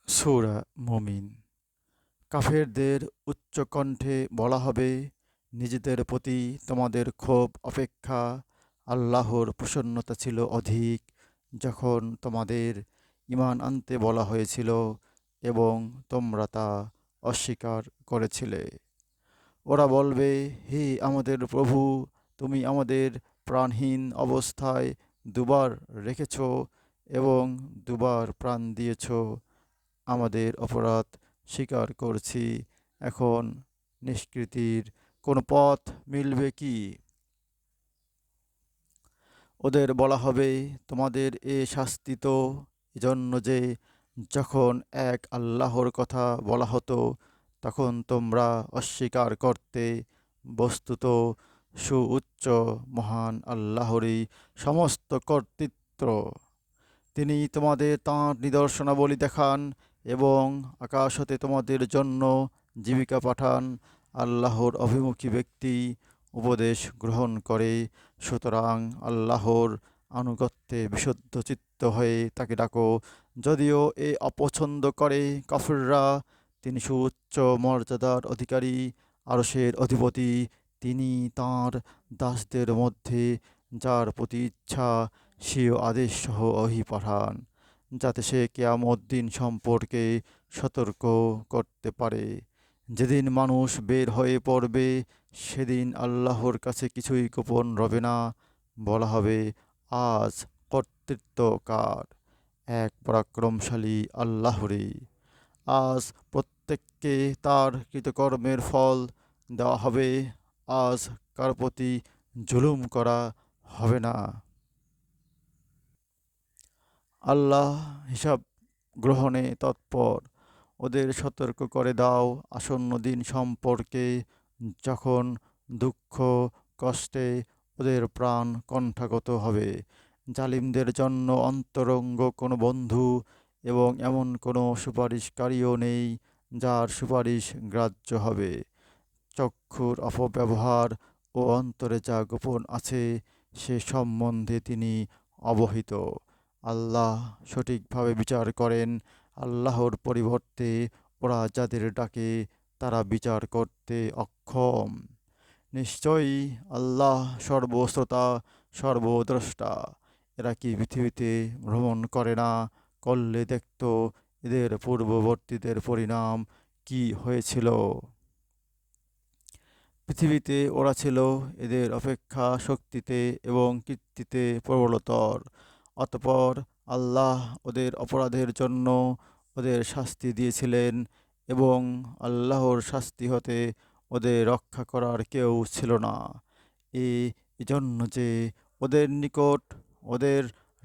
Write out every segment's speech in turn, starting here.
সূরা মুমিন। কাফেরদের উচ্চকণ্ঠে বলা হবে, নিজেদের প্রতি তোমাদের ক্ষোভ অপেক্ষা আল্লাহর প্রসন্নতা ছিল অধিক, যখন তোমাদের ঈমান আনতে বলা হয়েছিল এবং তোমরা তা অস্বীকার করেছিলে। ওরা বলবে, হে আমাদের প্রভু, তুমি আমাদের প্রাণহীন অবস্থায় দুবার রেখেছ এবং দুবার প্রাণ দিয়েছ। আমাদের অপরাধ স্বীকার করছি। এখন নিষ্কৃতির কোনো পথ মিলবে কি? ওদের বলা হবে, তোমাদের এ শাস্তি তো এজন্য যে যখন এক আল্লাহর কথা বলা হতো তখন তোমরা অস্বীকার করতে। বস্তুত সুউচ্চ মহান আল্লাহরই সমস্ত কর্তৃত্ব। তিনি তোমাদের তাঁর নিদর্শনাবলী দেখান এবং আকাশ হতে তোমাদের জন্য জীবিকা পাঠান। আল্লাহর অভিমুখী ব্যক্তি উপদেশ গ্রহণ করে, সুতরাং আল্লাহর আনুগত্যে বিশুদ্ধ চিত্ত হয়ে তাকে ডাকো। যদিও এ অপছন্দ করে কাফিররা, তিনি সুউচ্চ মর্যাদার অধিকারী, আরশের অধিপতি। তিনি তাঁর দাসদের মধ্যে যার প্রতি ইচ্ছা স্বীয় আদেশসহ ওহী পাঠান, যাতে সে কিয়ামত দিন সম্পর্কে সতর্ক করতে পারে। যেদিন মানুষ বের হয়ে পড়বে, সেদিন আল্লাহর কাছে কিছুই গোপন রবে না। বলা হবে, আজ কর্তৃত্ব কার? এক পরাক্রমশালী আল্লাহরই। আজ প্রত্যেককে তার কৃতকর্মের ফল দেওয়া হবে। আজ কার প্রতি জুলুম করা হবে না। আল্লাহ হিসাব গ্রহণে তৎপর। ওদের সতর্ক করে দাও আসন্ন দিন সম্পর্কে, যখন দুঃখ কষ্টে ওদের প্রাণ কণ্ঠাগত হবে। জালিমদের জন্য অন্তরঙ্গ কোনো বন্ধু এবং এমন কোনো সুপারিশকারীও নেই যার সুপারিশ গ্রাহ্য হবে। চক্ষুর অপব্যবহার ও অন্তরে যা গোপন আছে সে সম্বন্ধে তিনি অবহিত। আল্লাহ সঠিকভাবে বিচার করেন। আল্লাহর পরিবর্তে ওরা যাদের ডাকে তারা বিচার করতে অক্ষম। নিশ্চয়ই আল্লাহ সর্বশ্রোতা, সর্বদ্রষ্টা। এরা কি পৃথিবীতে ভ্রমণ করে না? করলে দেখত এদের পূর্ববর্তীদের পরিণাম কি হয়েছিল। পৃথিবীতে ওরা ছিল এদের অপেক্ষা শক্তিতে এবং কীর্তিতে প্রবলতর। অতঃপর আল্লাহ ওদের অপরাধের জন্য ওদের শাস্তি দিয়েছিলেন এবং আল্লাহর শাস্তি হতে ওদের রক্ষা করার কেউ ছিল না। এজন্য যে ওদের নিকট ওদের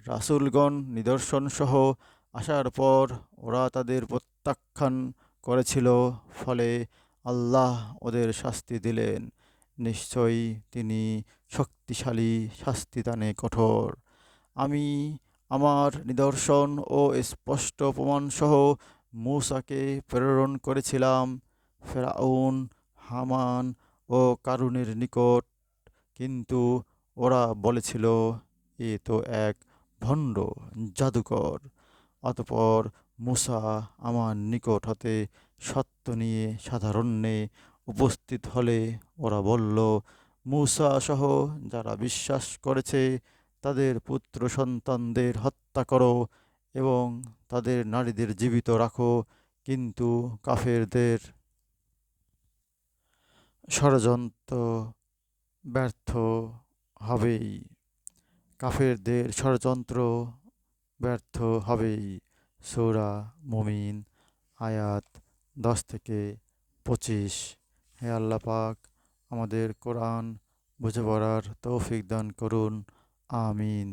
রাসূলগণ নিদর্শনসহ আসার পর ওরা তাদের প্রত্যাখ্যান করেছিল, ফলে আল্লাহ ওদের শাস্তি দিলেন। নিশ্চয়ই তিনি শক্তিশালী, শাস্তিদানে কঠোর। আমি আমার নিদর্শন ও স্পষ্ট প্রমাণসহ মূসাকে প্রেরণ করেছিলাম ফেরাউন, হামান ও কারুনের নিকট, কিন্তু ওরা বলেছিল, এ তো এক ভণ্ড জাদুকর। অতঃপর মূসা আমার নিকট হতে সত্য নিয়ে সাধারণ্যে উপস্থিত হলে ওরা বলল, মূসা সহ যারা বিশ্বাস করেছে তাদের পুত্র সন্তানদের হত্যা করো এবং তাদের নারীদের জীবিত রাখো। কিন্তু কাফেরদের ষড়যন্ত্র ব্যর্থ হবেই। কাফেরদের ষড়যন্ত্র ব্যর্থ হবেই। সূরা মুমিন, আয়াত 10 থেকে 25। হে আল্লাহ পাক, আমাদের কোরআন বুঝে পড়ার তৌফিক দান করুন। আমিন।